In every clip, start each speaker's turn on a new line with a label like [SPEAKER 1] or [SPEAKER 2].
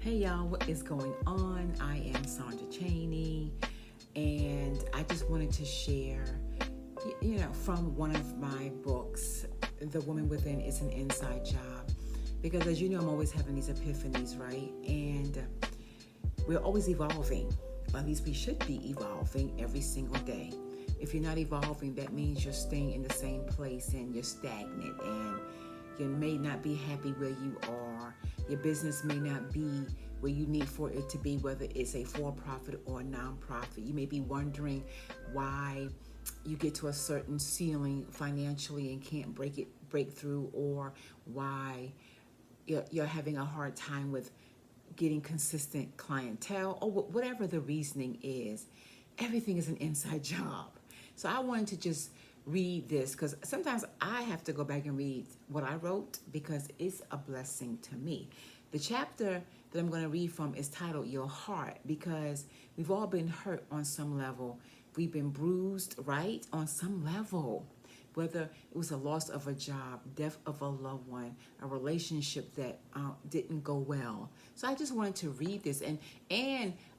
[SPEAKER 1] Hey y'all, what is going on? I am Sandra Chaney, and I just wanted to share, from one of my books, The Woman Within is an Inside Job. Because as you know, I'm always having these epiphanies, right? And we're always evolving. At least we should be evolving every single day. If you're not evolving, that means you're staying in the same place and you're stagnant, and you may not be happy where you are. Your business may not be where you need for it to be, whether it's a for-profit or a non-profit. You may be wondering why you get to a certain ceiling financially and can't break through, or why you're having a hard time with getting consistent clientele, or whatever the reasoning is. Everything is an inside job. So I wanted to just read this because sometimes I have to go back and read what I wrote because it's a blessing to me. The chapter that I'm going to read from is titled Your Heart, because we've all been hurt on some level. We've been bruised, right? On some level. Whether it was a loss of a job, death of a loved one, a relationship that didn't go well. So I just wanted to read this. And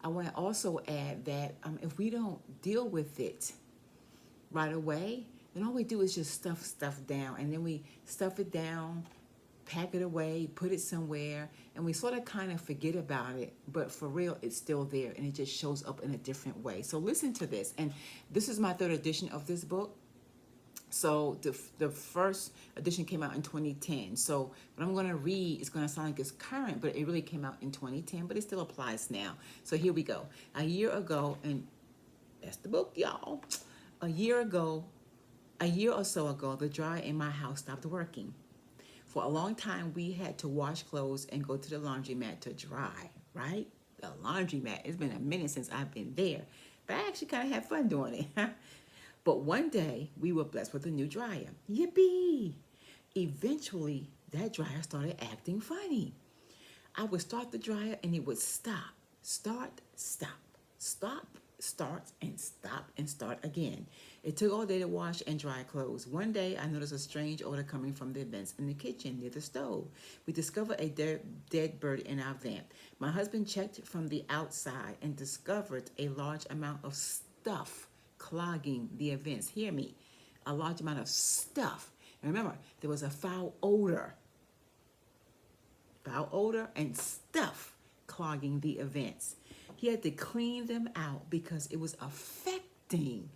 [SPEAKER 1] I want to also add that if we don't deal with it right away, then all we do is just stuff stuff down. And then we stuff it down, pack it away, put it somewhere, and we sort of kind of forget about it. But for real, it's still there, and it just shows up in a different way. So listen to this. And this is my third edition of this book. So the first edition came out in 2010. So what I'm going to read is going to sound like it's current, but it really came out in 2010, but it still applies now. So here we go. A year ago, and that's the book, y'all. A year or so ago, the dryer in my house stopped working. For a long time, we had to wash clothes and go to the laundromat to dry, right? The laundromat. It's been a minute since I've been there, but I actually kind of had fun doing it. But one day, we were blessed with a new dryer. Yippee! Eventually, that dryer started acting funny. I would start the dryer and it would stop, start, stop, stop, start, and stop, and start again. It took all day to wash and dry clothes. One day, I noticed a strange odor coming from the vents in the kitchen near the stove. We discovered a dead bird in our vent. My husband checked from the outside and discovered a large amount of stuff clogging the vents. Hear me, a large amount of stuff. And remember, there was a foul odor and stuff clogging the vents. He had to clean them out because it was affecting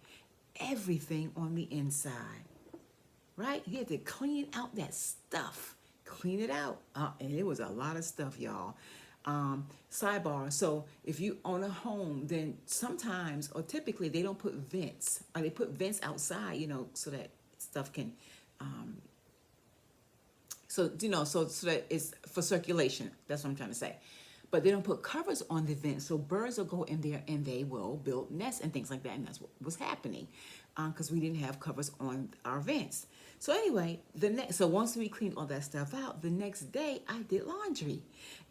[SPEAKER 1] everything on the inside, right? He had to clean out that stuff, clean it out. And it was a lot of stuff, y'all. Sidebar, so if you own a home, then sometimes or typically they don't put vents, or they put vents outside, so that stuff can so that it's for circulation. That's what I'm trying to say. But they don't put covers on the vents, so birds will go in there and they will build nests and things like that, and that's what was happening because we didn't have covers on our vents. So anyway, so once we cleaned all that stuff out, the next day I did laundry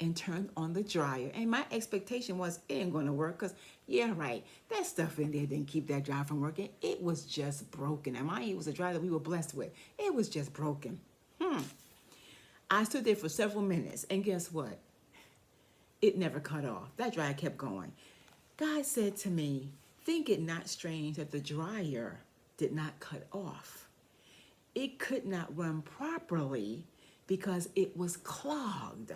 [SPEAKER 1] and turned on the dryer, and my expectation was it ain't going to work because, yeah, right, that stuff in there didn't keep that dryer from working. It was just broken. And mind you, it was a dryer that we were blessed with. It was just broken. I stood there for several minutes, and guess what? It never cut off. That dryer kept going. God said to me, think it not strange that the dryer did not cut off. It could not run properly because it was clogged.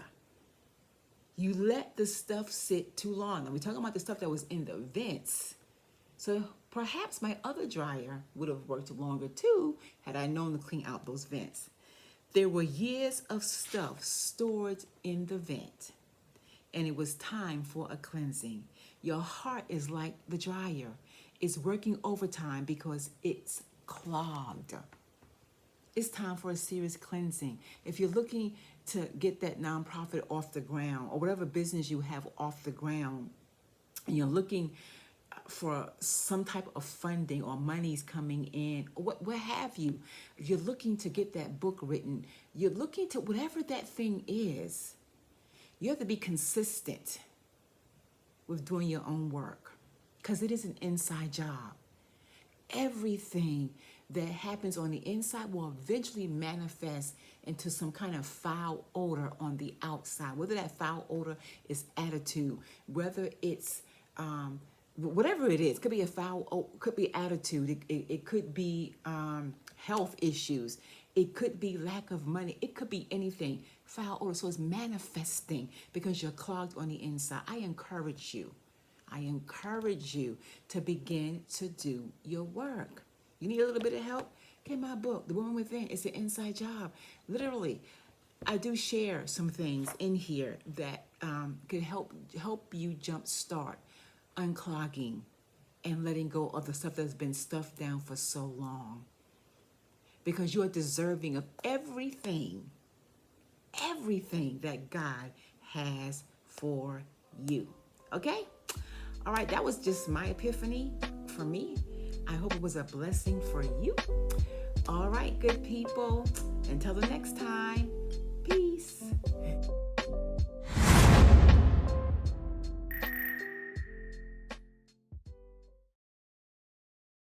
[SPEAKER 1] You let the stuff sit too long. Now we're talking about the stuff that was in the vents. So perhaps my other dryer would have worked longer too had I known to clean out those vents. There were years of stuff stored in the vent, and it was time for a cleansing. Your heart is like the dryer. It's working overtime because it's clogged. It's time for a serious cleansing. If you're looking to get that nonprofit off the ground, or whatever business you have off the ground, and you're looking for some type of funding or monies coming in, or what have you, if you're looking to get that book written, you're looking to whatever that thing is, you have to be consistent with doing your own work because it is an inside job. Everything that happens on the inside will eventually manifest into some kind of foul odor on the outside. Whether that foul odor is attitude, whether it's whatever it is, could be a foul, could be attitude, it could be health issues, it could be lack of money, it could be anything. Foul odor, so it's manifesting because you're clogged on the inside. I encourage you to begin to do your work. You need a little bit of help? Get my book, The Woman Within. It's an inside job. Literally, I do share some things in here that could help you jumpstart unclogging and letting go of the stuff that's been stuffed down for so long. Because you are deserving of everything that God has for you. Okay? All right, that was just my epiphany for me. I hope it was a blessing for you. All right, good people. Until the next time, peace.